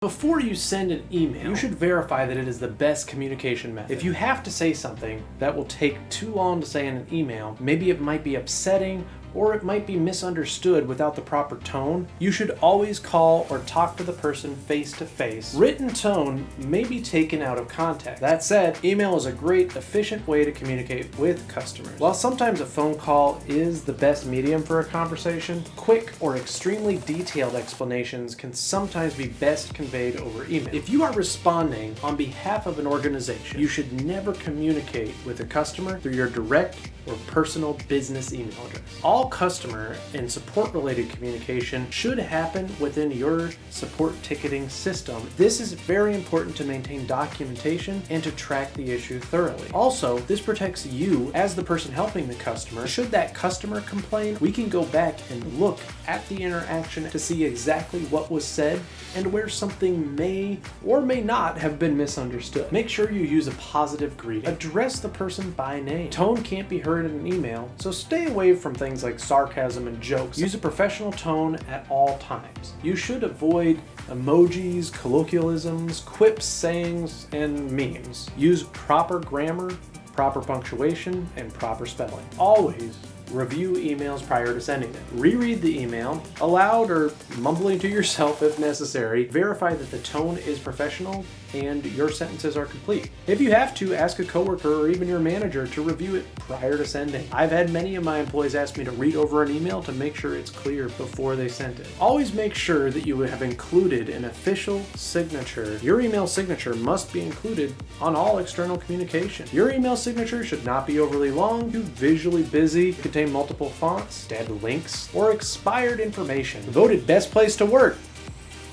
Before you send an email, you should verify that it is the best communication method. If you have to say something that will take too long to say in an email, maybe it might be upsetting or it might be misunderstood without the proper tone, you should always call or talk to the person face to face. Written tone may be taken out of context. That said, email is a great, efficient way to communicate with customers. While sometimes a phone call is the best medium for a conversation, quick or extremely detailed explanations can sometimes be best conveyed over email. If you are responding on behalf of an organization, you should never communicate with a customer through your direct or personal business email address. All customer and support related communication should happen within your support ticketing system. This is very important to maintain documentation and to track the issue thoroughly. Also, this protects you as the person helping the customer. Should that customer complain, we can go back and look at the interaction to see exactly what was said and where something may or may not have been misunderstood. Make sure you use a positive greeting. Address the person by name. Tone can't be heard in an email, so stay away from things like sarcasm and jokes. Use a professional tone at all times. You should avoid emojis, colloquialisms, quips, sayings, and memes. Use proper grammar, proper punctuation, and proper spelling. Always review emails prior to sending them. Reread the email, aloud or mumbling to yourself if necessary. Verify that the tone is professional and your sentences are complete. If you have to, ask a coworker or even your manager to review it prior to sending. I've had many of my employees ask me to read over an email to make sure it's clear before they sent it. Always make sure that you have included an official signature. Your email signature must be included on all external communication. Your email signature should not be overly long, too visually busy, contain multiple fonts, dead links, or expired information. Voted best place to work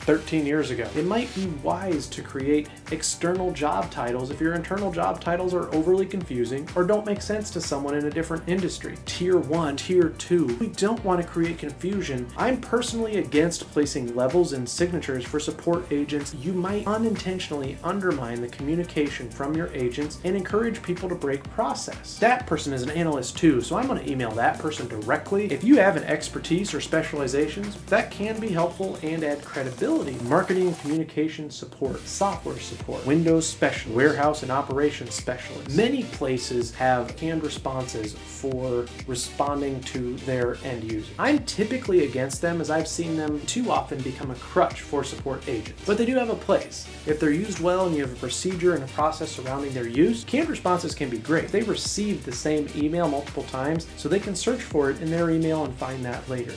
13 years ago. It might be wise to create external job titles if your internal job titles are overly confusing or don't make sense to someone in a different industry. Tier 1, Tier 2. We don't want to create confusion. I'm personally against placing levels in signatures for support agents. You might unintentionally undermine the communication from your agents and encourage people to break process. That person is an analyst too, so I'm going to email that person directly. If you have an expertise or specializations, that can be helpful and add credibility. Marketing and communication support, software support, Windows specialist, warehouse and operations specialist. Many places have canned responses for responding to their end user. I'm typically against them as I've seen them too often become a crutch for support agents. But they do have a place. If they're used well and you have a procedure and a process surrounding their use, canned responses can be great. They receive the same email multiple times, so they can search for it in their email and find that later.